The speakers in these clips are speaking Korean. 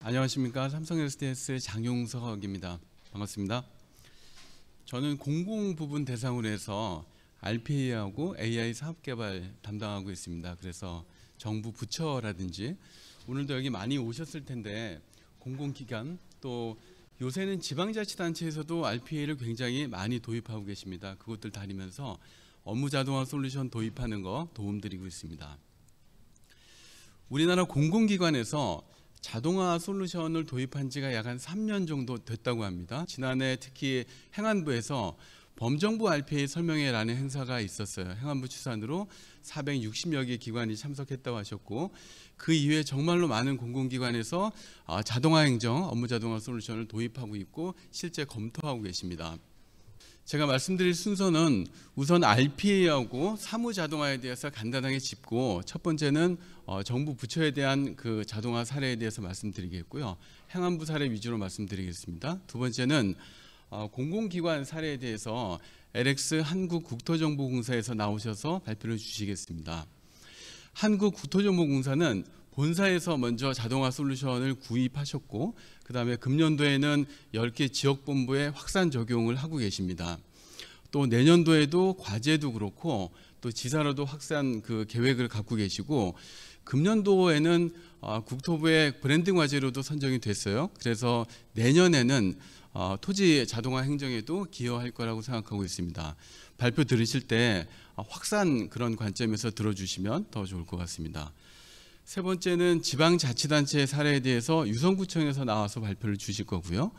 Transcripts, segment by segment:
안녕하십니까. 삼성 SDS의 장용석입니다. 반갑습니다. 저는 공공 부분 대상으로 해서 RPA하고 AI 사업개발 담당하고 있습니다. 그래서 정부 부처라든지 오늘도 여기 많이 오셨을 텐데 공공기관 또 요새는 지방자치단체에서도 RPA를 굉장히 많이 도입하고 계십니다. 그것들 다니면서 업무 자동화 솔루션 도입하는 거 도움드리고 있습니다. 우리나라 공공기관에서 자동화 솔루션을 도입한 지가 약 한 3년 정도 됐다고 합니다. 지난해 특히 행안부에서 범정부 RPA 설명회라는 행사가 있었어요. 행안부 추산으로 460여 개 기관이 참석했다고 하셨고, 그 이후에 정말로 많은 공공기관에서 자동화 행정, 업무 자동화 솔루션을 도입하고 있고 실제 검토하고 계십니다. 제가 말씀드릴 순서는 우선 RPA하고 사무 자동화에 대해서 간단하게 짚고, 첫 번째는 정부 부처에 대한 그 자동화 사례에 대해서 말씀드리겠고요. 행안부 사례 위주로 말씀드리겠습니다. 두 번째는 공공기관 사례에 대해서 LX 한국국토정보공사에서 나오셔서 발표를 주시겠습니다. 한국국토정보공사는 본사에서 먼저 자동화 솔루션을 구입하셨고, 그 다음에 금년도에는 10개 지역본부에 확산 적용을 하고 계십니다. 또 내년도에도 과제도 그렇고 또 지사로도 확산 그 계획을 갖고 계시고, 금년도에는 국토부의 브랜딩 과제로도 선정이 됐어요. 그래서 내년에는 토지 자동화 행정에도 기여할 거라고 생각하고 있습니다. 발표 들으실 때 확산 그런 관점에서 들어주시면 더 좋을 것 같습니다. 세 번째는 지방자치단체 사례에 대해서 유성구청에서 나와서 발표를 주실 거고요.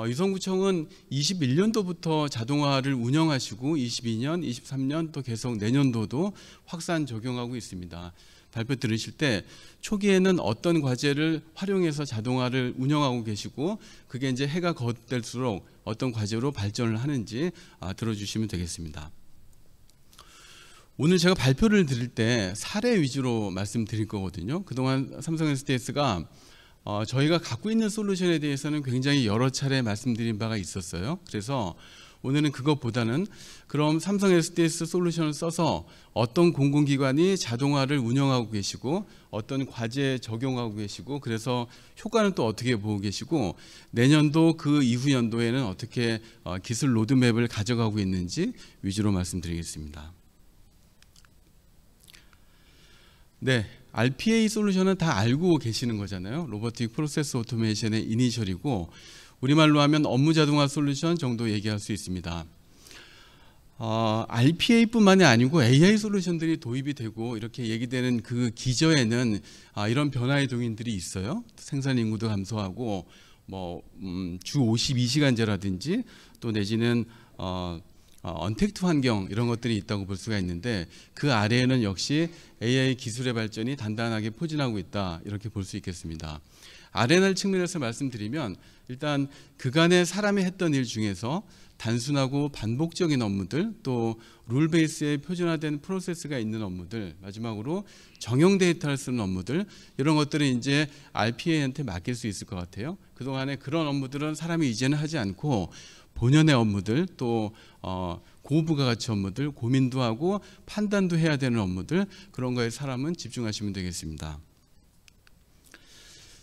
유성구청은 21년도부터 자동화를 운영하시고 22년, 23년 또 계속 내년도도 확산 적용하고 있습니다. 발표 들으실 때 초기에는 어떤 과제를 활용해서 자동화를 운영하고 계시고, 그게 이제 해가 거듭될수록 어떤 과제로 발전을 하는지 들어주시면 되겠습니다. 오늘 제가 발표를 드릴 때 사례 위주로 말씀드릴 거거든요. 그동안 삼성 SDS가 저희가 갖고 있는 솔루션에 대해서는 굉장히 여러 차례 말씀드린 바가 있었어요. 그래서 오늘은 그것보다는 그럼 삼성 SDS 솔루션을 써서 어떤 공공기관이 자동화를 운영하고 계시고 어떤 과제에 적용하고 계시고, 그래서 효과는 또 어떻게 보고 계시고, 내년도 그 이후 연도에는 어떻게 기술 로드맵을 가져가고 있는지 위주로 말씀드리겠습니다. 네, RPA 솔루션은 다 알고 계시는 거잖아요. 로보틱 프로세스 오토메이션의 이니셜이고, 우리말로 하면 업무 자동화 솔루션 정도 얘기할 수 있습니다. RPA뿐만이 아니고 AI 솔루션들이 도입이 되고 이렇게 얘기되는 그 기저에는 이런 변화의 동인들이 있어요. 생산 인구도 감소하고 주 52시간제라든지 또 내지는 언택트 환경, 이런 것들이 있다고 볼 수가 있는데, 그 아래에는 역시 AI 기술의 발전이 단단하게 포진하고 있다, 이렇게 볼 수 있겠습니다. R&R 측면에서 말씀드리면, 일단 그간의 사람이 했던 일 중에서 단순하고 반복적인 업무들, 또 룰 베이스에 표준화된 프로세스가 있는 업무들, 마지막으로 정형 데이터를 쓰는 업무들, 이런 것들은 이제 RPA한테 맡길 수 있을 것 같아요. 그동안에 그런 업무들은 사람이 이제는 하지 않고 본연의 업무들, 또 고부가가치 업무들, 고민도 하고 판단도 해야 되는 업무들, 그런 거에 사람은 집중하시면 되겠습니다.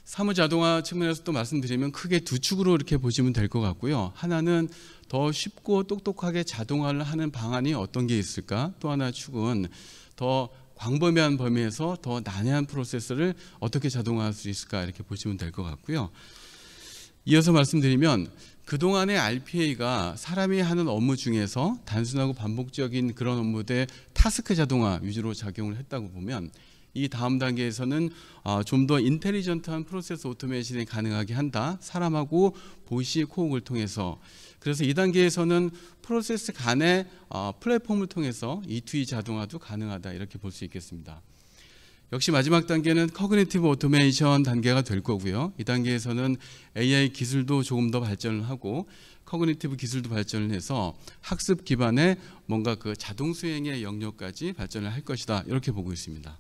사무 자동화 측면에서 또 말씀드리면 크게 두 축으로 이렇게 보시면 될 것 같고요. 하나는 더 쉽고 똑똑하게 자동화를 하는 방안이 어떤 게 있을까? 또 하나 축은 더 광범위한 범위에서 더 난해한 프로세스를 어떻게 자동화할 수 있을까? 이렇게 보시면 될 것 같고요. 이어서 말씀드리면, 그동안의 RPA가 사람이 하는 업무 중에서 단순하고 반복적인 그런 업무대 타스크 자동화 위주로 작용을 했다고 보면, 이 다음 단계에서는 좀 더 인텔리전트한 프로세스 오토메이션이 가능하게 한다. 사람하고 보시 코옥을 통해서. 그래서 이 단계에서는 프로세스 간의 플랫폼을 통해서 E2E 자동화도 가능하다, 이렇게 볼 수 있겠습니다. 역시 마지막 단계는 커그니티브 오토메이션 단계가 될 거고요. 이 단계에서는 AI 기술도 조금 더 발전을 하고 커그니티브 기술도 발전을 해서 학습 기반의 뭔가 그 자동 수행의 영역까지 발전을 할 것이다, 이렇게 보고 있습니다.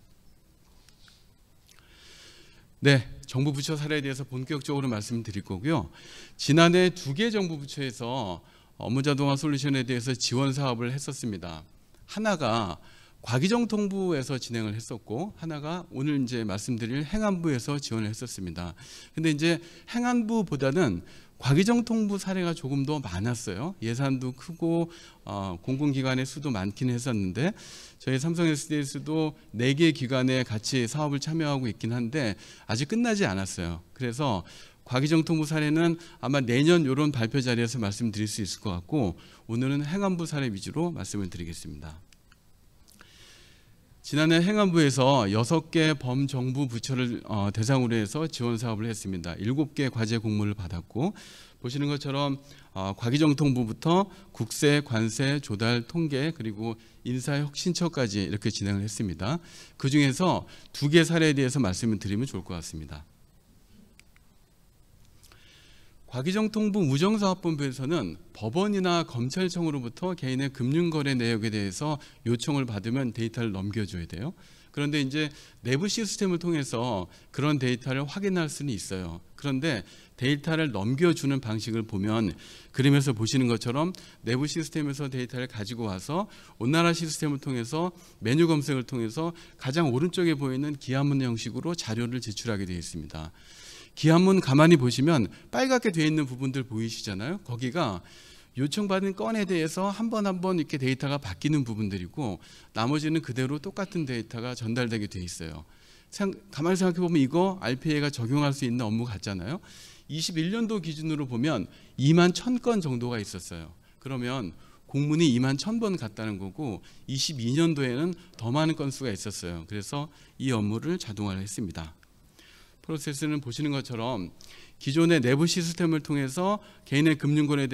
네, 정부 부처 사례에 대해서 본격적으로 말씀드릴 거고요. 지난해 2개 정부 부처에서 업무 자동화 솔루션에 대해서 지원 사업을 했었습니다. 하나가 과기정통부에서 진행을 했었고, 하나가 오늘 이제 말씀드릴 행안부에서 지원을 했었습니다. 근데 이제 행안부보다는 과기정통부 사례가 조금 더 많았어요. 예산도 크고 공공기관의 수도 많긴 했었는데, 저희 삼성 SDS도 4개 기관에 같이 사업을 참여하고 있긴 한데 아직 끝나지 않았어요. 그래서 과기정통부 사례는 아마 내년 이런 발표 자리에서 말씀드릴 수 있을 것 같고, 오늘은 행안부 사례 위주로 말씀을 드리겠습니다. 지난해 행안부에서 6개 범정부 부처를 대상으로 해서 지원 사업을 했습니다. 7개 과제 공모를 받았고, 보시는 것처럼 과기정통부부터 국세, 관세, 조달, 통계, 그리고 인사혁신처까지 이렇게 진행을 했습니다. 그중에서 2개 사례에 대해서 말씀을 드리면 좋을 것 같습니다. 과기정통부 우정사업본부에서는 법원이나 검찰청으로부터 개인의 금융거래 내역에 대해서 요청을 받으면 데이터를 넘겨줘야 돼요. 그런데 이제 내부 시스템을 통해서 그런 데이터를 확인할 수는 있어요. 그런데 데이터를 넘겨주는 방식을 보면 그림에서 보시는 것처럼 내부 시스템에서 데이터를 가지고 와서 온나라 시스템을 통해서 메뉴 검색을 통해서 가장 오른쪽에 보이는 기한문 형식으로 자료를 제출하게 되어 있습니다. 기한문 가만히 보시면 빨갛게 되어 있는 부분들 보이시잖아요. 거기가 요청받은 건에 대해서 한 번 한 번 이렇게 데이터가 바뀌는 부분들이고, 나머지는 그대로 똑같은 데이터가 전달되게 되어 있어요. 가만히 생각해 보면 이거 RPA가 적용할 수 있는 업무 같잖아요. 21년도 기준으로 보면 2만 1,000건 정도가 있었어요. 그러면 공문이 2만 1,000번 갔다는 거고, 22년도에는 더 많은 건수가 있었어요. 그래서 이 업무를 자동화를 했습니다. 프로세스는 보시는 것처럼 기존의 내부 시스템을 통해서 개인의 금융거래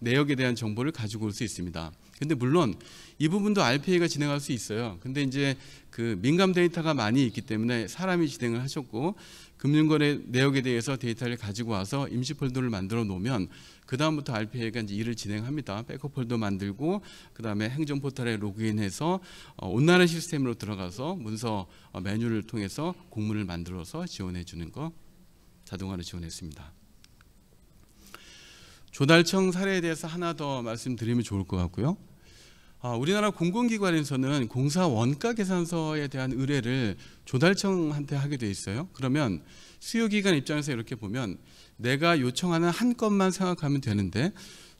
내역에 대한 정보를 가지고 올 수 있습니다. 근데 물론 이 부분도 RPA가 진행할 수 있어요. 근데 이제 그 민감 데이터가 많이 있기 때문에 사람이 진행을 하셨고, 금융거래 내역에 대해서 데이터를 가지고 와서 임시 폴더를 만들어 놓으면 그 다음부터 RPA가 이제 일을 진행합니다. 백업 폴더 만들고, 그 다음에 행정 포털에 로그인해서 온라인 시스템으로 들어가서 문서 메뉴를 통해서 공문을 만들어서 지원해 주는 거 자동화로 지원했습니다. 조달청 사례에 대해서 하나 더 말씀드리면 좋을 것 같고요. 우리나라 공공기관에서는 공사 원가 계산서에 대한 의뢰를 조달청한테 하게 돼 있어요. 그러면 수요기관 입장에서 이렇게 보면 내가 요청하는 한 건만 생각하면 되는데,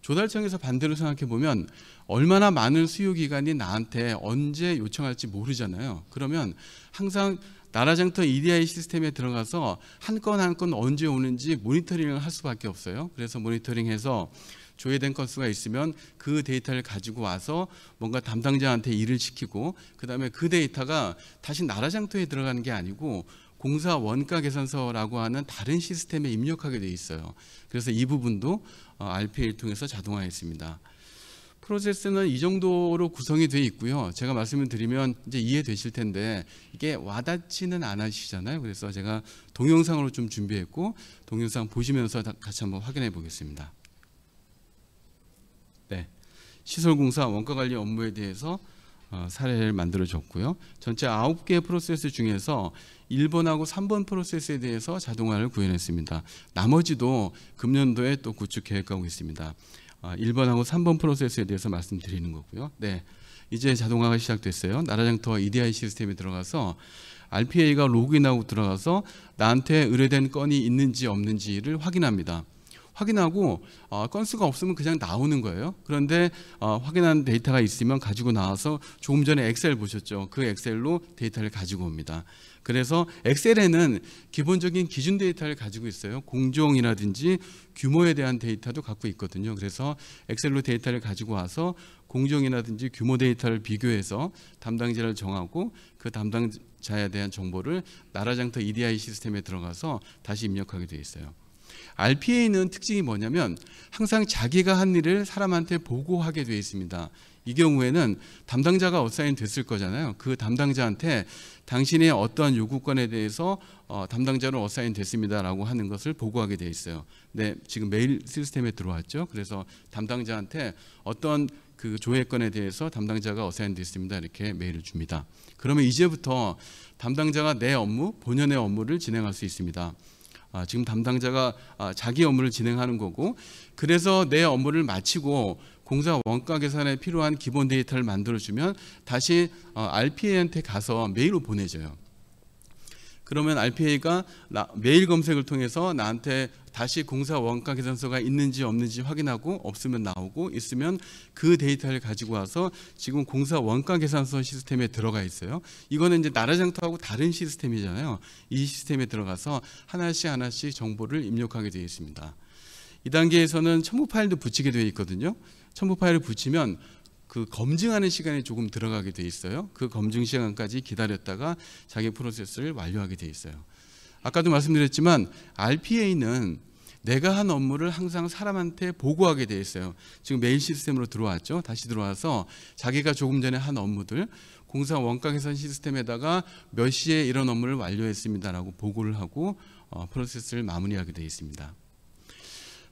조달청에서 반대로 생각해 보면 얼마나 많은 수요기관이 나한테 언제 요청할지 모르잖아요. 그러면 항상 나라장터 EDI 시스템에 들어가서 한 건 한 건 언제 오는지 모니터링을 할 수밖에 없어요. 그래서 모니터링해서 조회된 건수가 있으면 그 데이터를 가지고 와서 뭔가 담당자한테 일을 시키고, 그 다음에 그 데이터가 다시 나라장터에 들어가는 게 아니고 공사 원가 계산서라고 하는 다른 시스템에 입력하게 돼 있어요. 그래서 이 부분도 RPA를 통해서 자동화했습니다. 프로세스는 이 정도로 구성이 되어 있고요. 제가 말씀을 드리면 이제 이해되실 텐데 이게 와닿지는 않으시잖아요. 그래서 제가 동영상으로 좀 준비했고, 동영상 보시면서 같이 한번 확인해 보겠습니다. 네, 시설공사 원가관리 업무에 대해서 사례를 만들어줬고요. 전체 9개 프로세스 중에서 1번하고 3번 프로세스에 대해서 자동화를 구현했습니다. 나머지도 금년도에 또 구축 계획하고 있습니다. 1번하고 3번 프로세스에 대해서 말씀드리는 거고요. 네, 이제 자동화가 시작됐어요. 나라장터 EDI 시스템에 들어가서 RPA가 로그인하고 들어가서 나한테 의뢰된 건이 있는지 없는지를 확인합니다. 확인하고 건수가 없으면 그냥 나오는 거예요. 그런데 확인한 데이터가 있으면 가지고 나와서, 조금 전에 엑셀 보셨죠? 그 엑셀로 데이터를 가지고 옵니다. 그래서 엑셀에는 기본적인 기준 데이터를 가지고 있어요. 공정이라든지 규모에 대한 데이터도 갖고 있거든요. 그래서 엑셀로 데이터를 가지고 와서 공정이라든지 규모 데이터를 비교해서 담당자를 정하고, 그 담당자에 대한 정보를 나라장터 EDI 시스템에 들어가서 다시 입력하게 되어 있어요. RPA는 특징이 뭐냐면 항상 자기가 한 일을 사람한테 보고하게 되어 있습니다. 이 경우에는 담당자가 어사인 됐을 거잖아요. 그 담당자한테 당신의 어떠한 요구권에 대해서 담당자로 어사인 됐습니다라고 하는 것을 보고하게 되어 있어요. 네, 지금 메일 시스템에 들어왔죠. 그래서 담당자한테 어떤 그 조회권에 대해서 담당자가 어사인 됐습니다, 이렇게 메일을 줍니다. 그러면 이제부터 담당자가 내 업무, 본연의 업무를 진행할 수 있습니다. 지금 담당자가 자기 업무를 진행하는 거고, 그래서 내 업무를 마치고 공사 원가 계산에 필요한 기본 데이터를 만들어주면 다시 RPA한테 가서 메일로 보내줘요. 그러면 RPA가 메일 검색을 통해서 나한테 다시 공사 원가 계산서가 있는지 없는지 확인하고 없으면 나오고 있으면 그 데이터를 가지고 와서 지금 공사 원가 계산서 시스템에 들어가 있어요. 이거는 이제 나라장터하고 다른 시스템이잖아요. 이 시스템에 들어가서 하나씩 정보를 입력하게 되어 있습니다. 이 단계에서는 첨부 파일도 붙이게 되어 있거든요. 첨부 파일을 붙이면 그 검증하는 시간이 조금 들어가게 돼 있어요. 그 검증 시간까지 기다렸다가 자기 프로세스를 완료하게 돼 있어요. 아까도 말씀드렸지만 RPA는 내가 한 업무를 항상 사람한테 보고하게 돼 있어요. 지금 메일 시스템으로 들어왔죠. 다시 들어와서 자기가 조금 전에 한 업무들 공사 원가 계산 시스템에다가 몇 시에 이런 업무를 완료했습니다라고 보고를 하고 프로세스를 마무리하게 돼 있습니다.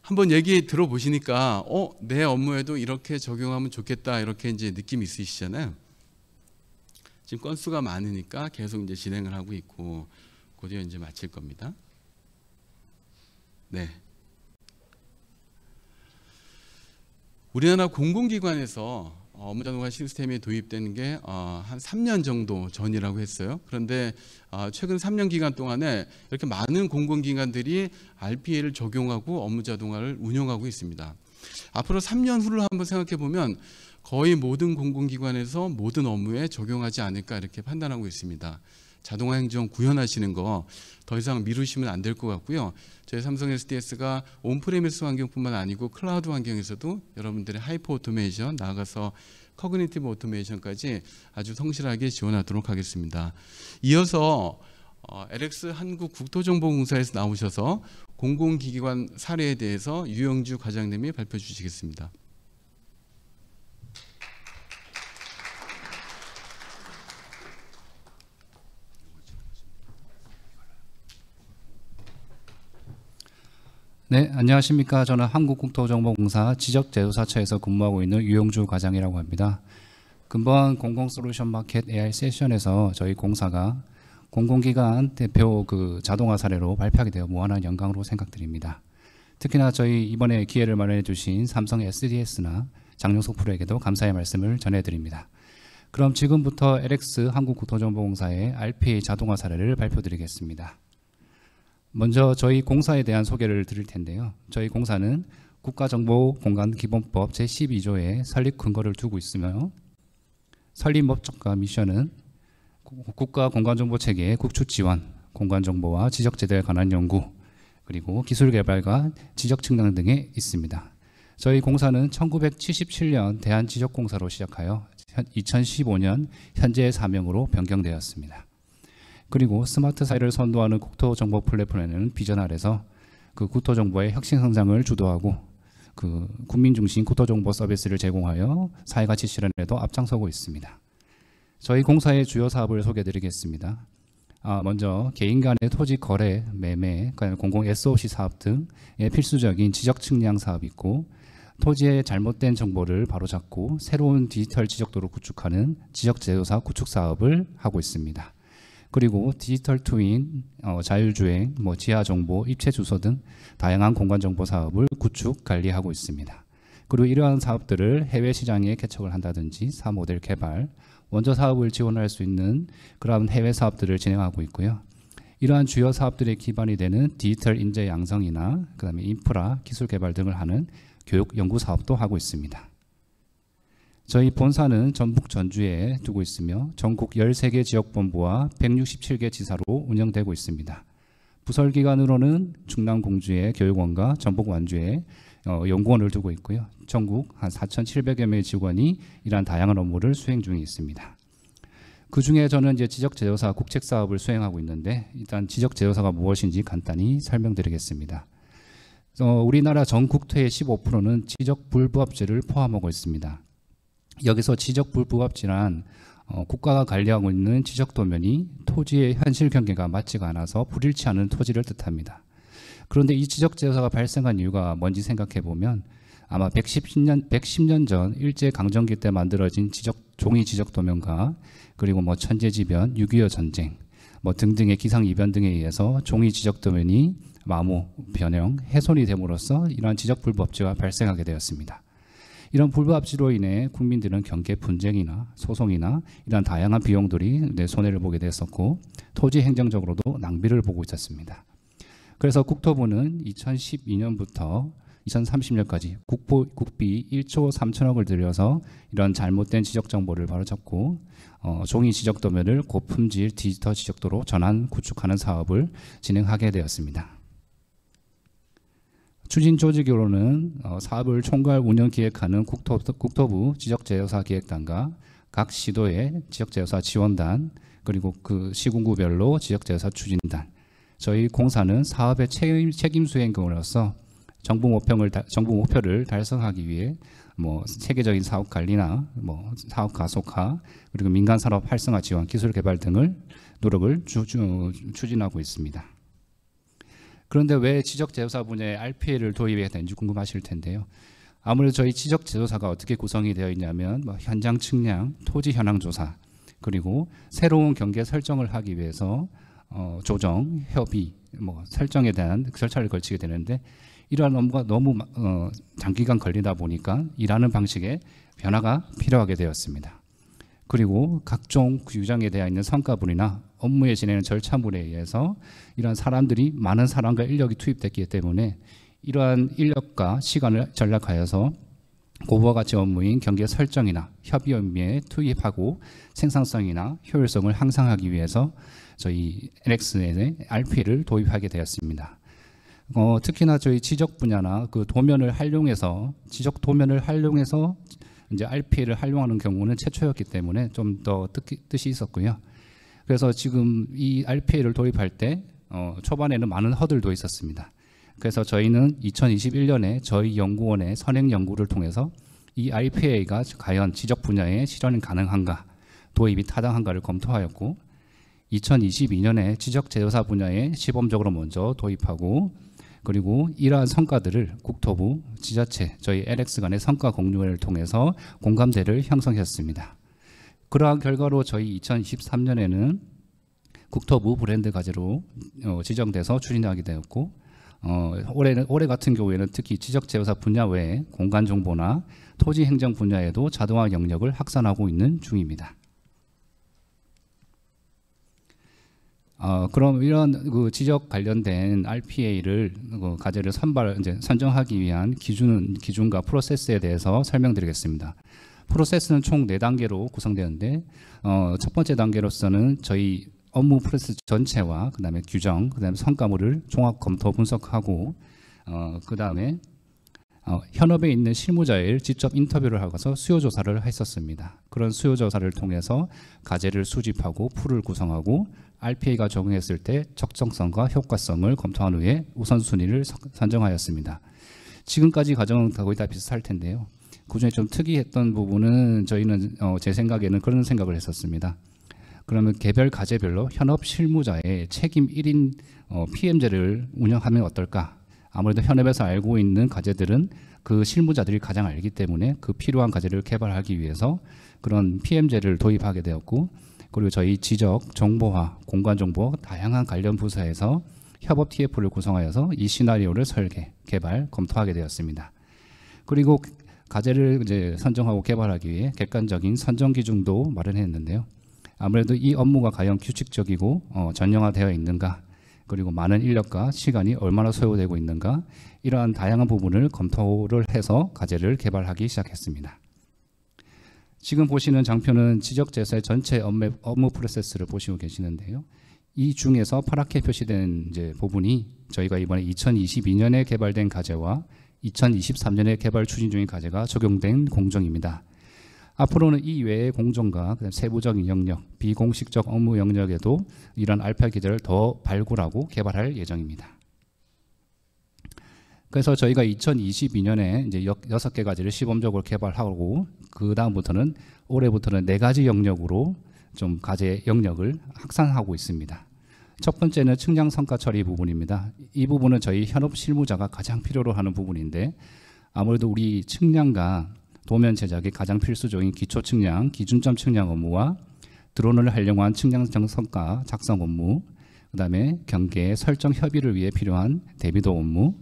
한번 얘기 들어보시니까 내 업무에도 이렇게 적용하면 좋겠다 이렇게 이제 느낌이 있으시잖아요. 지금 건수가 많으니까 계속 이제 진행을 하고 있고 곧이어 이제 마칠 겁니다. 네. 우리나라 공공기관에서 업무자동화 시스템이 도입되는 게 한 3년 정도 전이라고 했어요. 그런데 최근 3년 기간 동안에 이렇게 많은 공공기관들이 RPA를 적용하고 업무자동화를 운영하고 있습니다. 앞으로 3년 후를 한번 생각해 보면 거의 모든 공공기관에서 모든 업무에 적용하지 않을까 이렇게 판단하고 있습니다. 자동화 행정 구현하시는 거 더 이상 미루시면 안 될 것 같고요. 저희 삼성 SDS가 온프레미스 환경뿐만 아니고 클라우드 환경에서도 여러분들의 하이퍼 오토메이션 나아가서 커그니티브 오토메이션까지 아주 성실하게 지원하도록 하겠습니다. 이어서 LX 한국국토정보공사에서 나오셔서 공공기관 사례에 대해서 유영주 과장님이 발표해 주시겠습니다. 네, 안녕하십니까. 저는 한국국토정보공사 지적제조사처에서 근무하고 있는 유영주 과장이라고 합니다. 금번 공공솔루션마켓 AI 세션에서 저희 공사가 공공기관 대표 자동화 사례로 발표하게 되어 무한한 영광으로 생각드립니다. 특히나 저희 이번에 기회를 마련해 주신 삼성 SDS나 장용석 프로에게도 감사의 말씀을 전해드립니다. 그럼 지금부터 LX 한국국토정보공사의 RPA 자동화 사례를 발표드리겠습니다. 먼저 저희 공사에 대한 소개를 드릴 텐데요. 저희 공사는 국가정보공간기본법 제12조에 설립 근거를 두고 있으며 설립 목적과 미션은 국가공간정보체계의 국축 지원, 공간정보와 지적재대에 관한 연구, 그리고 기술개발과 지적측량 등에 있습니다. 저희 공사는 1977년 대한지적공사로 시작하여 2015년 현재의 사명으로 변경되었습니다. 그리고 스마트 사회를 선도하는 국토정보 플랫폼에는 비전 아래서 국토정보의 혁신 성장을 주도하고 국민 중심 국토정보 서비스를 제공하여 사회가치 실현에도 앞장서고 있습니다. 저희 공사의 주요 사업을 소개해드리겠습니다. 먼저 개인 간의 토지 거래, 매매, 공공 SOC 사업 등의 필수적인 지적 측량 사업이 있고 토지의 잘못된 정보를 바로잡고 새로운 디지털 지적도를 구축하는 지적제조사 구축 사업을 하고 있습니다. 그리고 디지털 트윈, 자율주행, 지하정보, 입체주소 등 다양한 공간정보 사업을 구축, 관리하고 있습니다. 그리고 이러한 사업들을 해외 시장에 개척을 한다든지 사모델 개발, 원조 사업을 지원할 수 있는 그런 해외 사업들을 진행하고 있고요. 이러한 주요 사업들의 기반이 되는 디지털 인재 양성이나 그다음에 인프라, 기술 개발 등을 하는 교육 연구 사업도 하고 있습니다. 저희 본사는 전북 전주에 두고 있으며 전국 13개 지역본부와 167개 지사로 운영되고 있습니다. 부설기관으로는 충남 공주의 교육원과 전북 완주에 연구원을 두고 있고요. 전국 한 4,700여 명의 직원이 이러한 다양한 업무를 수행 중에 있습니다. 그 중에 저는 이제 지적제조사 국책사업을 수행하고 있는데 일단 지적제조사가 무엇인지 간단히 설명드리겠습니다. 우리나라 전 국토의 15%는 지적불부합지를 포함하고 있습니다. 여기서 지적불부합지란 국가가 관리하고 있는 지적도면이 토지의 현실 경계가 맞지가 않아서 불일치 않은 토지를 뜻합니다. 그런데 이 지적제조사가 발생한 이유가 뭔지 생각해 보면 아마 110년 전 일제강점기 때 만들어진 종이 지적도면과 그리고 천재지변, 6.25 전쟁 등등의 기상이변 등에 의해서 종이 지적도면이 마모, 변형, 훼손이 됨으로써 이러한 지적불부합지가 발생하게 되었습니다. 이런 불법지로 인해 국민들은 경계 분쟁이나 소송이나 이런 다양한 비용들이 손해를 보게 됐었고 토지 행정적으로도 낭비를 보고 있었습니다. 그래서 국토부는 2012년부터 2030년까지 국비 1조 3천억을 들여서 이런 잘못된 지적 정보를 바로잡고 종이 지적 도면을 고품질 디지털 지적도로 전환 구축하는 사업을 진행하게 되었습니다. 추진 조직으로는 사업을 총괄 운영 기획하는 국토부 지적재조사기획단과 각 시도의 지적재조사 지원단, 그리고 그 시군구별로 지적재조사 추진단, 저희 공사는 사업의 책임 수행권으로서 정부 목표를 달성하기 위해 세계적인 사업 관리나 사업 가속화, 그리고 민간 산업 활성화 지원, 기술 개발 등을 노력을 추진하고 있습니다. 그런데 왜 지적재조사 분야에 RPA를 도입해야 되는지 궁금하실 텐데요. 아무래도 저희 지적재조사가 어떻게 구성이 되어 있냐면 현장 측량, 토지 현황 조사, 그리고 새로운 경계 설정을 하기 위해서 조정, 협의, 설정에 대한 절차를 거치게 되는데 이러한 업무가 너무 장기간 걸리다 보니까 일하는 방식에 변화가 필요하게 되었습니다. 그리고 각종 규정에 대해 있는 성과분이나 업무에 진행하는 절차물에 의해서 이러한 많은 사람과 인력이 투입됐기 때문에 이러한 인력과 시간을 전략하여서 고부가 가치 업무인 경계 설정이나 협의 업무에 투입하고 생산성이나 효율성을 향상하기 위해서 저희 NX에 RPA를 도입하게 되었습니다. 특히나 저희 지적 분야나 그 지적 도면을 활용해서 이제 RPA를 활용하는 경우는 최초였기 때문에 좀 더 뜻이 있었고요. 그래서 지금 이 RPA를 도입할 때 초반에는 많은 허들도 있었습니다. 그래서 저희는 2021년에 저희 연구원의 선행 연구를 통해서 이 RPA가 과연 지적 분야에 실현 가능한가, 도입이 타당한가를 검토하였고 2022년에 지적재조사 분야에 시범적으로 먼저 도입하고 그리고 이러한 성과들을 국토부, 지자체, 저희 LX 간의 성과 공유를 통해서 공감대를 형성했습니다. 그러한 결과로 저희 2023년에는 국토부 브랜드 과제로 지정돼서 추진하게 되었고 올해 같은 경우에는 특히 지적재조사 분야 외에 공간정보나 토지행정 분야에도 자동화 영역을 확산하고 있는 중입니다. 그럼 이런 그 지적 관련된 RPA를 과제를 선정하기 위한 기준과 프로세스에 대해서 설명드리겠습니다. 프로세스는 총 4단계로 구성되는데 첫 번째 단계로서는 저희 업무 프로세스 전체와 그다음에 규정, 그다음에 성과물을 종합 검토 분석하고 그다음에 현업에 있는 실무자를 직접 인터뷰를 하고서 수요 조사를 했었습니다. 그런 수요 조사를 통해서 과제를 수집하고 풀을 구성하고 RPA가 적용했을 때 적정성과 효과성을 검토한 후에 우선순위를 선정하였습니다. 지금까지 과정은 거의 다 비슷할 텐데요. 그중에 좀 특이했던 부분은 저희는 제 생각에는 그런 생각을 했었습니다. 그러면 개별 과제별로 현업 실무자의 책임 1인 PM제를 운영하면 어떨까? 아무래도 현업에서 알고 있는 과제들은 그 실무자들이 가장 알기 때문에 그 필요한 과제를 개발하기 위해서 그런 PM제를 도입하게 되었고 그리고 저희 지적, 정보화, 공간정보 다양한 관련 부서에서 협업 TF를 구성하여서 이 시나리오를 설계, 개발, 검토하게 되었습니다. 그리고 과제를 이제 선정하고 개발하기 위해 객관적인 선정 기준도 마련했는데요. 아무래도 이 업무가 과연 규칙적이고 전형화되어 있는가, 그리고 많은 인력과 시간이 얼마나 소요되고 있는가, 이러한 다양한 부분을 검토를 해서 과제를 개발하기 시작했습니다. 지금 보시는 장표는 지적재조사의 전체 업무 프로세스를 보시고 계시는데요. 이 중에서 파랗게 표시된 이제 부분이 저희가 이번에 2022년에 개발된 과제와 2023년에 개발 추진 중인 과제가 적용된 공정입니다. 앞으로는 이 외의 공정과 세부적인 영역, 비공식적 업무 영역에도 이런 알파 기제를 더 발굴하고 개발할 예정입니다. 그래서 저희가 2022년에 이제 6개 과제를 시범적으로 개발하고 그 다음부터는 올해부터는 4가지 영역으로 좀 과제 영역을 확산하고 있습니다. 첫 번째는 측량 성과 처리 부분입니다. 이 부분은 저희 현업 실무자가 가장 필요로 하는 부분인데 아무래도 우리 측량과 도면 제작이 가장 필수적인 기초 측량, 기준점 측량 업무와 드론을 활용한 측량 성과 작성 업무, 그다음에 경계 설정 협의를 위해 필요한 대비도 업무,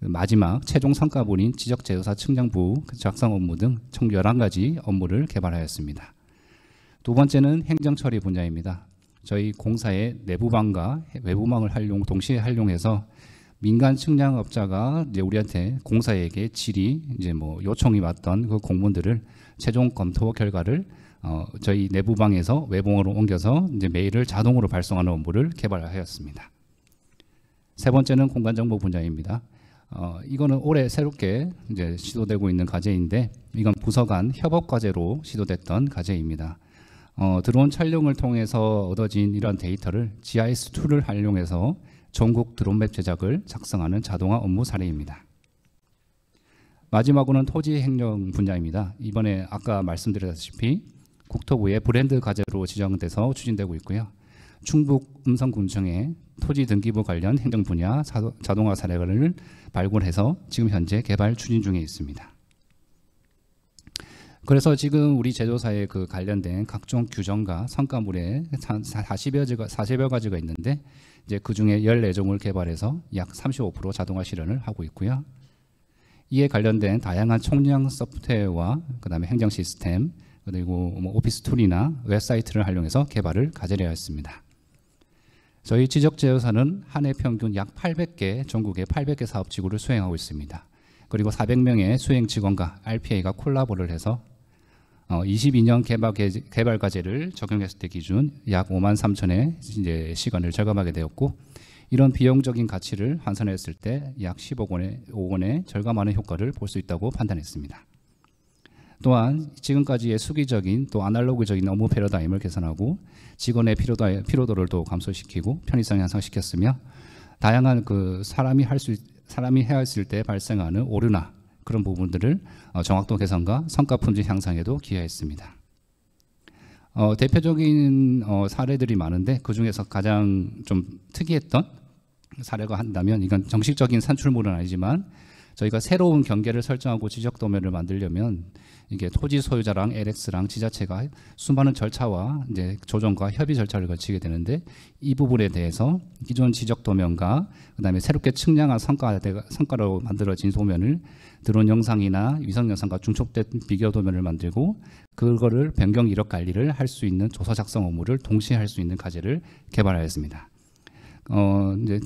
마지막 최종 성과물인 지적제조사 측량부 작성 업무 등 총 11가지 업무를 개발하였습니다. 두 번째는 행정처리 분야입니다. 저희 공사의 내부망과 외부망을 동시에 활용해서 민간 측량업자가 이제 우리한테 공사에게 질의 이제 뭐 요청이 왔던 그 공문들을 최종 검토 결과를 저희 내부방에서 외부방으로 옮겨서 이제 메일을 자동으로 발송하는 업무를 개발하였습니다. 세 번째는 공간정보 분야입니다. 이거는 올해 새롭게 이제 시도되고 있는 과제인데 이건 부서 간 협업 과제로 시도됐던 과제입니다. 드론 촬영을 통해서 얻어진 이러한 데이터를 GIS 툴을 활용해서 전국 드론맵 제작을 작성하는 자동화 업무 사례입니다. 마지막으로는 토지 행정 분야입니다. 이번에 아까 말씀드렸다시피 국토부의 브랜드 과제로 지정돼서 추진되고 있고요. 충북 음성군청의 토지 등기부 관련 행정 분야 자동화 사례를 발굴해서 지금 현재 개발 추진 중에 있습니다. 그래서 지금 우리 제조사에 그 관련된 각종 규정과 성과물에 40여 가지가 있는데 이제 그 중에 14종을 개발해서 약 35% 자동화 실현을 하고 있고요. 이에 관련된 다양한 총량 소프트웨어와 그다음에 행정 시스템 그리고 뭐 오피스 툴이나 웹사이트를 활용해서 개발을 과제하였습니다. 저희 지적제조사는 한 해 평균 약 800개 전국의 800개 사업지구를 수행하고 있습니다. 그리고 400명의 수행 직원과 RPA가 콜라보를 해서 22년 개발 과제를 적용했을 때 기준 약 5만 3천의 이제 시간을 절감하게 되었고 이런 비용적인 가치를 환산했을 때 약 15억 원의 절감하는 효과를 볼 수 있다고 판단했습니다. 또한 지금까지의 수기적인 또 아날로그적인 업무 패러다임을 개선하고 직원의 피로도를 또 감소시키고 편의성을 향상시켰으며 다양한 그 사람이 해야 했을 때 발생하는 오류나 그런 부분들을 정확도 개선과 성과 품질 향상에도 기여했습니다. 대표적인 사례들이 많은데 그 중에서 가장 좀 특이했던 사례가 한다면 이건 정식적인 산출물은 아니지만 저희가 새로운 경계를 설정하고 지적 도면을 만들려면 이게 토지 소유자랑 LX랑 지자체가 수많은 절차와 이제 조정과 협의 절차를 거치게 되는데 이 부분에 대해서 기존 지적 도면과 그다음에 새롭게 측량한 성과로 만들어진 도면을 드론 영상이나 위성 영상과 중첩된 비교 도면을 만들고 그거를 변경 이력 관리를 할 수 있는 조서 작성 업무를 동시에 할 수 있는 과제를 개발하였습니다. 이제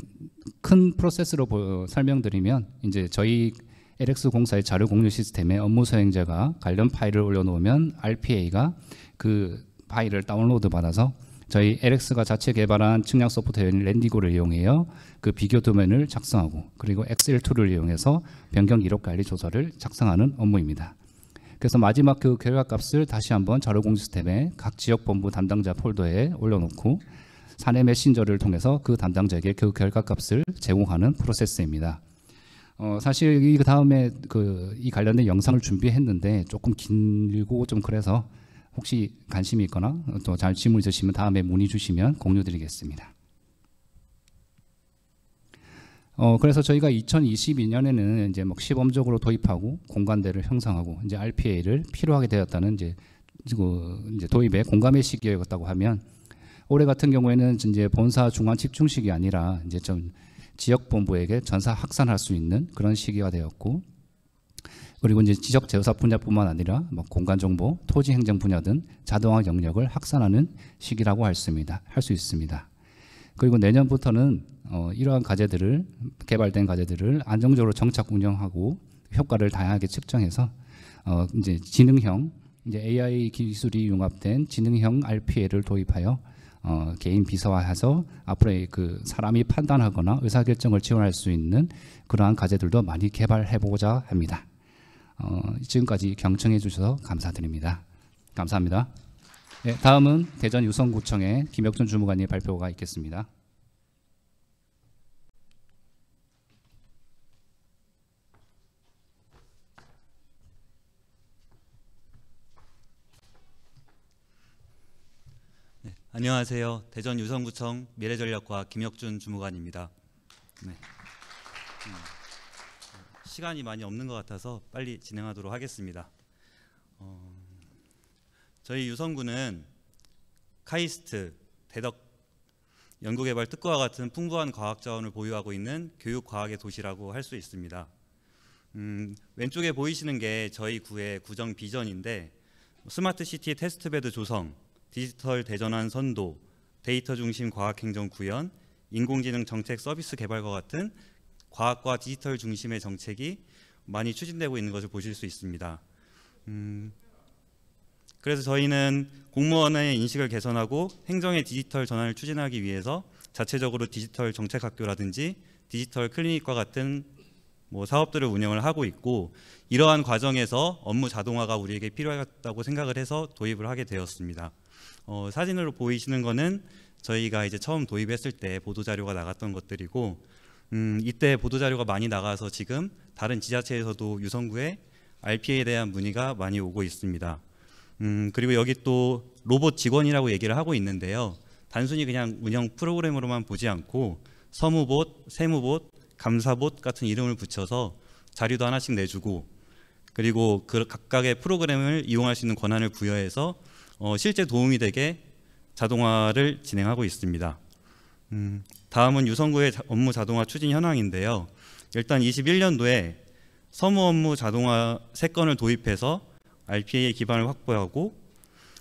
큰 프로세스로 설명드리면 이제 저희 LX 공사의 자료 공유 시스템에 업무 수행자가 관련 파일을 올려놓으면 RPA가 그 파일을 다운로드 받아서 저희 LX가 자체 개발한 측량 소프트웨어인 랜디고를 이용해요 그 비교 도면을 작성하고 그리고 엑셀 툴을 이용해서 변경 이력 관리 조서를 작성하는 업무입니다. 그래서 마지막 그 결과값을 다시 한번 자료 공유 시스템에 각 지역 본부 담당자 폴더에 올려놓고 사내 메신저를 통해서 그 담당자에게 그 결과값을 제공하는 프로세스입니다. 사실 이 다음에 이 관련된 영상을 준비했는데 조금 길고 좀 그래서 혹시 관심이 있거나 또 잘 질문 있으시면 다음에 문의 주시면 공유드리겠습니다. 그래서 저희가 2022년에는 이제 뭐 시범적으로 도입하고 공간대를 형성하고 이제 RPA를 필요하게 되었다는 이제 도입의 공감의 시기였다고 하면 올해 같은 경우에는 이제 본사 중앙 집중식이 아니라 이제 좀 지역 본부에게 전사 확산할 수 있는 그런 시기가 되었고 그리고 이제 지적 제조사 분야뿐만 아니라 뭐 공간 정보, 토지 행정 분야 등 자동화 영역을 확산하는 시기라고 할 수 있습니다. 그리고 내년부터는 이러한 개발된 과제들을 안정적으로 정착 운영하고 효과를 다양하게 측정해서 이제 지능형 이제 AI 기술이 융합된 지능형 RPA를 도입하여 개인 비서화해서 앞으로의 그 사람이 판단하거나 의사결정을 지원할 수 있는 그러한 과제들도 많이 개발해보고자 합니다. 지금까지 경청해 주셔서 감사드립니다. 감사합니다. 네, 다음은 대전 유성구청의 김혁준 주무관님 발표가 있겠습니다. 네, 안녕하세요. 대전 유성구청 미래전략과 김혁준 주무관입니다. 네. 시간이 많이 없는 것 같아서 빨리 진행하도록 하겠습니다. 저희 유성구는 카이스트, 대덕 연구개발 특구와 같은 풍부한 과학 자원을 보유하고 있는 교육과학의 도시라고 할 수 있습니다. 왼쪽에 보이시는 게 저희 구의 구정 비전인데 스마트시티 테스트베드 조성, 디지털 대전환 선도, 데이터 중심 과학행정 구현, 인공지능 정책 서비스 개발과 같은 과학과 디지털 중심의 정책이 많이 추진되고 있는 것을 보실 수 있습니다. 그래서 저희는 공무원의 인식을 개선하고 행정의 디지털 전환을 추진하기 위해서 자체적으로 디지털 정책학교라든지 디지털 클리닉과 같은 사업들을 운영을 하고 있고, 이러한 과정에서 업무 자동화가 우리에게 필요하다고 생각을 해서 도입을 하게 되었습니다. 사진으로 보이시는 거는 저희가 이제 처음 도입했을 때 보도자료가 나갔던 것들이고, 이때 보도자료가 많이 나가서 지금 다른 지자체에서도 유성구에 RPA에 대한 문의가 많이 오고 있습니다. 그리고 여기 또 로봇 직원이라고 얘기를 하고 있는데요. 단순히 그냥 운영 프로그램으로만 보지 않고 서무봇, 세무봇, 감사봇 같은 이름을 붙여서 자료도 하나씩 내주고, 그리고 그 각각의 프로그램을 이용할 수 있는 권한을 부여해서 실제 도움이 되게 자동화를 진행하고 있습니다. 다음은 유성구의 업무 자동화 추진 현황인데요. 일단 21년도에 서무 업무 자동화 3건을 도입해서 RPA의 기반을 확보하고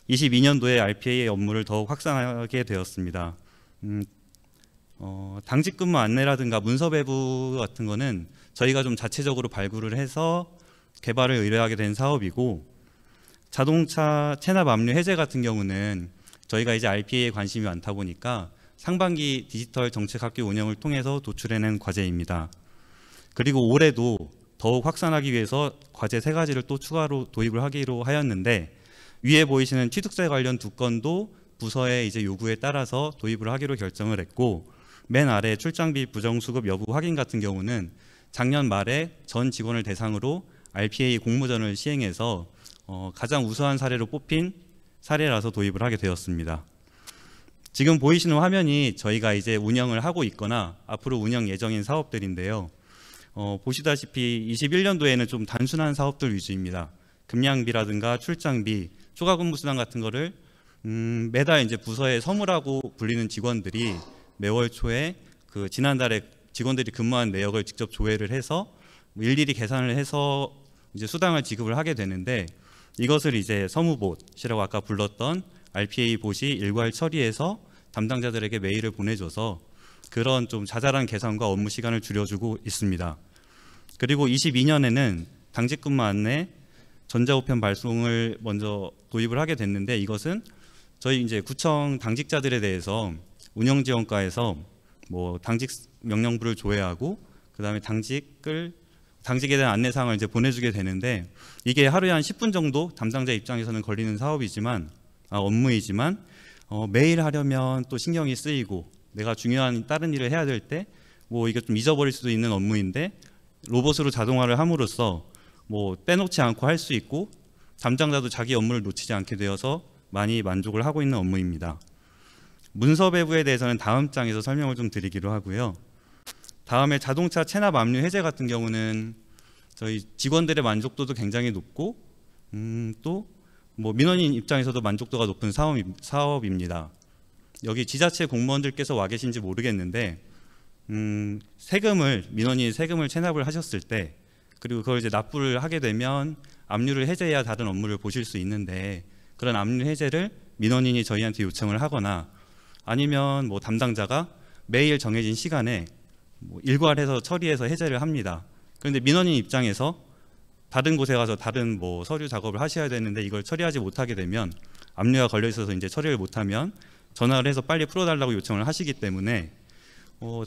22년도에 RPA의 업무를 더욱 확산하게 되었습니다. 당직 근무 안내라든가 문서 배부 같은 거는 저희가 좀 자체적으로 발굴을 해서 개발을 의뢰하게 된 사업이고, 자동차 체납 압류 해제 같은 경우는 저희가 이제 RPA에 관심이 많다 보니까 상반기 디지털 정책학교 운영을 통해서 도출해낸 과제입니다. 그리고 올해도 더욱 확산하기 위해서 과제 3가지를 또 추가로 도입을 하기로 하였는데, 위에 보이시는 취득세 관련 2건도 부서의 이제 요구에 따라서 도입을 하기로 결정을 했고, 맨 아래 출장비 부정수급 여부 확인 같은 경우는 작년 말에 전 직원을 대상으로 RPA 공모전을 시행해서 가장 우수한 사례로 뽑힌 사례라서 도입을 하게 되었습니다. 지금 보이시는 화면이 저희가 이제 운영을 하고 있거나 앞으로 운영 예정인 사업들인데요. 보시다시피 21년도에는 좀 단순한 사업들 위주입니다. 급량비라든가 출장비, 추가 근무 수당 같은 거를 매달 이제 부서의 서무라고 불리는 직원들이 매월 초에 그 지난달에 직원들이 근무한 내역을 직접 조회를 해서 일일이 계산을 해서 이제 수당을 지급을 하게 되는데, 이것을 이제 서무봇이라고 아까 불렀던 RPA 봇이 일괄 처리해서 담당자들에게 메일을 보내줘서 그런 좀 자잘한 계산과 업무 시간을 줄여주고 있습니다. 그리고 22년에는 당직 근무 안내 전자우편 발송을 먼저 도입을 하게 됐는데, 이것은 저희 이제 구청 당직자들에 대해서 운영지원과에서 당직 명령부를 조회하고 그다음에 당직에 대한 안내사항을 이제 보내주게 되는데, 이게 하루에 한 10분 정도 담당자 입장에서는 걸리는 업무이지만 매일 하려면 또 신경이 쓰이고, 내가 중요한 다른 일을 해야 될 때 이게 좀 잊어버릴 수도 있는 업무인데 로봇으로 자동화를 함으로써 빼놓지 않고 할 수 있고, 담당자도 자기 업무를 놓치지 않게 되어서 많이 만족을 하고 있는 업무입니다. 문서 배부에 대해서는 다음 장에서 설명을 좀 드리기로 하고요. 다음에 자동차 체납 압류 해제 같은 경우는 저희 직원들의 만족도도 굉장히 높고, 또 민원인 입장에서도 만족도가 높은 사업입니다. 여기 지자체 공무원들께서 와 계신지 모르겠는데, 민원인이 세금을 체납을 하셨을 때, 그리고 그걸 이제 납부를 하게 되면 압류를 해제해야 다른 업무를 보실 수 있는데, 그런 압류 해제를 민원인이 저희한테 요청을 하거나 아니면 담당자가 매일 정해진 시간에 일괄해서 처리해서 해제를 합니다. 그런데 민원인 입장에서 다른 곳에 가서 다른 서류 작업을 하셔야 되는데 이걸 처리하지 못하게 되면, 압류가 걸려 있어서 이제 처리를 못하면 전화를 해서 빨리 풀어달라고 요청을 하시기 때문에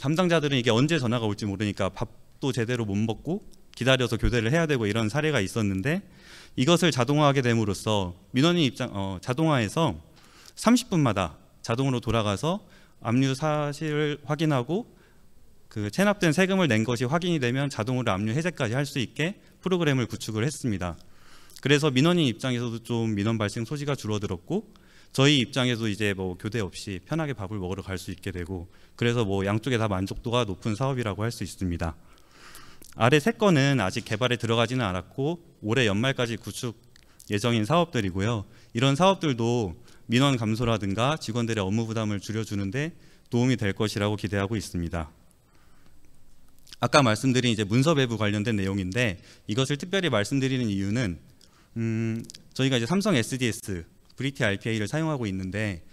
담당자들은 이게 언제 전화가 올지 모르니까 밥도 제대로 못 먹고 기다려서 교대를 해야 되고 이런 사례가 있었는데, 이것을 자동화하게 됨으로써 민원인 자동화해서 30분마다 자동으로 돌아가서 압류 사실을 확인하고 그 체납된 세금을 낸 것이 확인이 되면 자동으로 압류 해제까지 할 수 있게 프로그램을 구축을 했습니다. 그래서 민원인 입장에서도 좀 민원 발생 소지가 줄어들었고, 저희 입장에서 이제 교대 없이 편하게 밥을 먹으러 갈 수 있게 되고, 그래서 양쪽에 다 만족도가 높은 사업이라고 할 수 있습니다. 아래 3건은 아직 개발에 들어가지는 않았고 올해 연말까지 구축 예정인 사업들이고요. 이런 사업들도 민원 감소라든가 직원들의 업무 부담을 줄여주는데 도움이 될 것이라고 기대하고 있습니다. 아까 말씀드린 이제 문서 배부 관련된 내용인데 이것을 특별히 말씀드리는 이유는 저희가 이제 삼성 SDS 브리티 RPA를 사용하고 있는데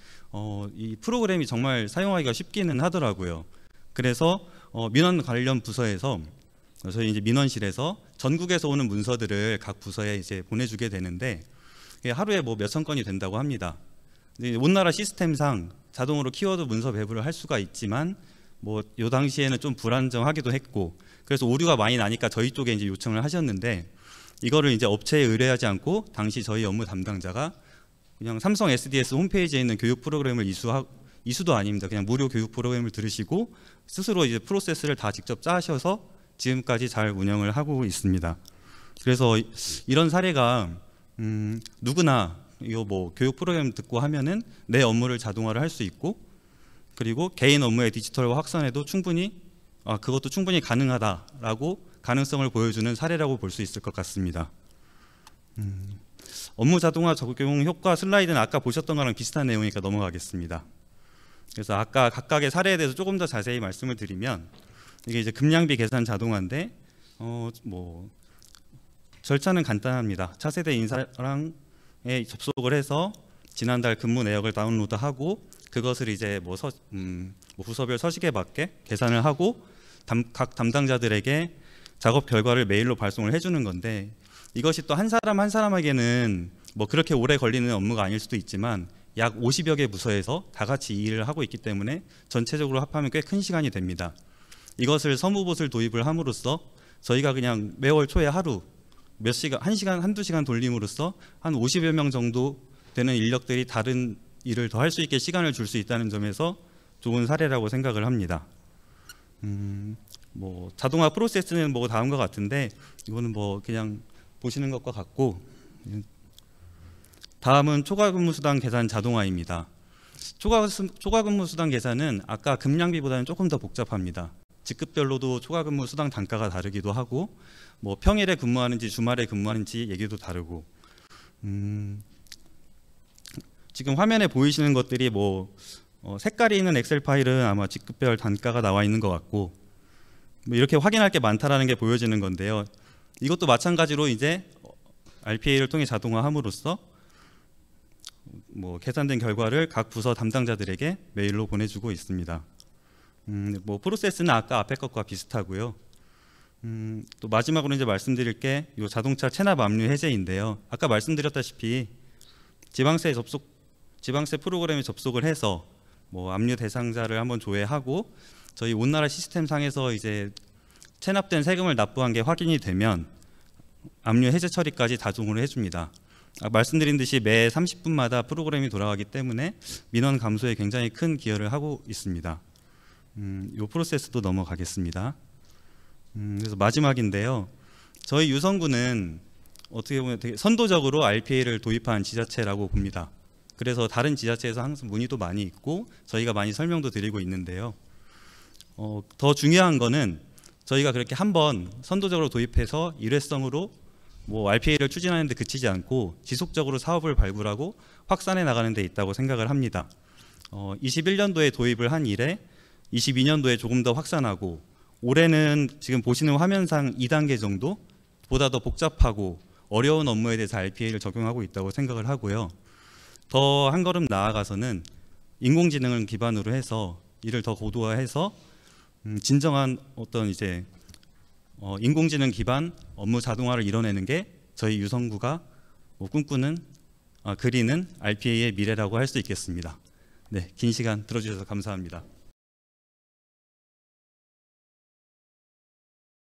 이 프로그램이 정말 사용하기가 쉽기는 하더라고요. 그래서 민원 관련 부서에서 저희 이제 민원실에서 전국에서 오는 문서들을 각 부서에 이제 보내주게 되는데 하루에 뭐 몇천 건이 된다고 합니다. 온 나라 시스템상 자동으로 키워드 문서 배부를 할 수가 있지만 뭐 요 당시에는 좀 불안정하기도 했고 그래서 오류가 많이 나니까 저희 쪽에 이제 요청을 하셨는데 이거를 이제 업체에 의뢰하지 않고 당시 저희 업무 담당자가 그냥 삼성 SDS 홈페이지에 있는 교육 프로그램을 이수도 아닙니다. 그냥 무료 교육 프로그램을 들으시고 스스로 이제 프로세스를 다 직접 짜셔서 지금까지 잘 운영을 하고 있습니다. 그래서 이런 사례가 누구나 이거 뭐 교육 프로그램 듣고 하면은 내 업무를 자동화를 할 수 있고 그리고 개인 업무의 디지털화 확산에도 그것도 충분히 가능하다라고 가능성을 보여주는 사례라고 볼 수 있을 것 같습니다. 업무 자동화 적용 효과 슬라이드는 아까 보셨던 거랑 비슷한 내용이니까 넘어가겠습니다. 그래서 아까 각각의 사례에 대해서 조금 더 자세히 말씀을 드리면 이게 이제 급량비 계산 자동화인데 뭐 절차는 간단합니다. 차세대 인사랑에 접속을 해서 지난달 근무 내역을 다운로드하고 그것을 이제 뭐 부서별 서식에 맞게 계산을 하고 각 담당자들에게 작업 결과를 메일로 발송을 해주는 건데 이것이 또 한 사람 한 사람에게는 뭐 그렇게 오래 걸리는 업무가 아닐 수도 있지만 약 50여 개 부서에서 다 같이 이 일을 하고 있기 때문에 전체적으로 합하면 꽤 큰 시간이 됩니다. 이것을 서무봇을 도입을 함으로써 저희가 그냥 매월 초에 하루 몇 시간, 한두 시간 돌림으로써 한 50여 명 정도 되는 인력들이 다른 일을 더 할 수 있게 시간을 줄 수 있다는 점에서 좋은 사례라고 생각을 합니다. 뭐 자동화 프로세스는 뭐 다음과 같은데 이거는 뭐 그냥 보시는 것과 같고 다음은 초과근무수당 계산 자동화입니다. 초과근무수당 계산은 아까 급량비보다는 조금 더 복잡합니다. 직급별로도 초과근무수당 단가가 다르기도 하고 뭐 평일에 근무하는지 주말에 근무하는지 얘기도 다르고 지금 화면에 보이시는 것들이 뭐 색깔이 있는 엑셀 파일은 아마 직급별 단가가 나와 있는 것 같고 뭐 이렇게 확인할 게 많다라는 게 보여지는 건데요. 이것도 마찬가지로 이제 RPA를 통해 자동화함으로써 뭐 계산된 결과를 각 부서 담당자들에게 메일로 보내주고 있습니다. 뭐 프로세스는 아까 앞에 것과 비슷하고요. 또 마지막으로 이제 말씀드릴 게 이 자동차 체납 압류 해제인데요. 아까 말씀드렸다시피 지방세 프로그램에 접속을 해서 뭐 압류 대상자를 한번 조회하고 저희 온 나라 시스템 상에서 이제 체납된 세금을 납부한 게 확인이 되면 압류 해제 처리까지 자동으로 해줍니다. 말씀드린 듯이 매 30분마다 프로그램이 돌아가기 때문에 민원 감소에 굉장히 큰 기여를 하고 있습니다. 이 프로세스도 넘어가겠습니다. 그래서 마지막인데요. 저희 유성구는 어떻게 보면 되게 선도적으로 RPA를 도입한 지자체라고 봅니다. 그래서 다른 지자체에서 항상 문의도 많이 있고 저희가 많이 설명도 드리고 있는데요. 더 중요한 거는 저희가 그렇게 한번 선도적으로 도입해서 일회성으로 뭐 RPA를 추진하는 데 그치지 않고 지속적으로 사업을 발굴하고 확산해 나가는 데 있다고 생각을 합니다. 21년도에 도입을 한 이래 22년도에 조금 더 확산하고 올해는 지금 보시는 화면상 2단계 정도 보다 더 복잡하고 어려운 업무에 대해서 RPA를 적용하고 있다고 생각을 하고요. 더 한 걸음 나아가서는 인공지능을 기반으로 해서 이를 더 고도화해서 진정한 어떤 이제 인공지능 기반 업무 자동화를 이뤄내는 게 저희 유성구가 뭐 그리는 RPA의 미래라고 할 수 있겠습니다. 네, 긴 시간 들어주셔서 감사합니다.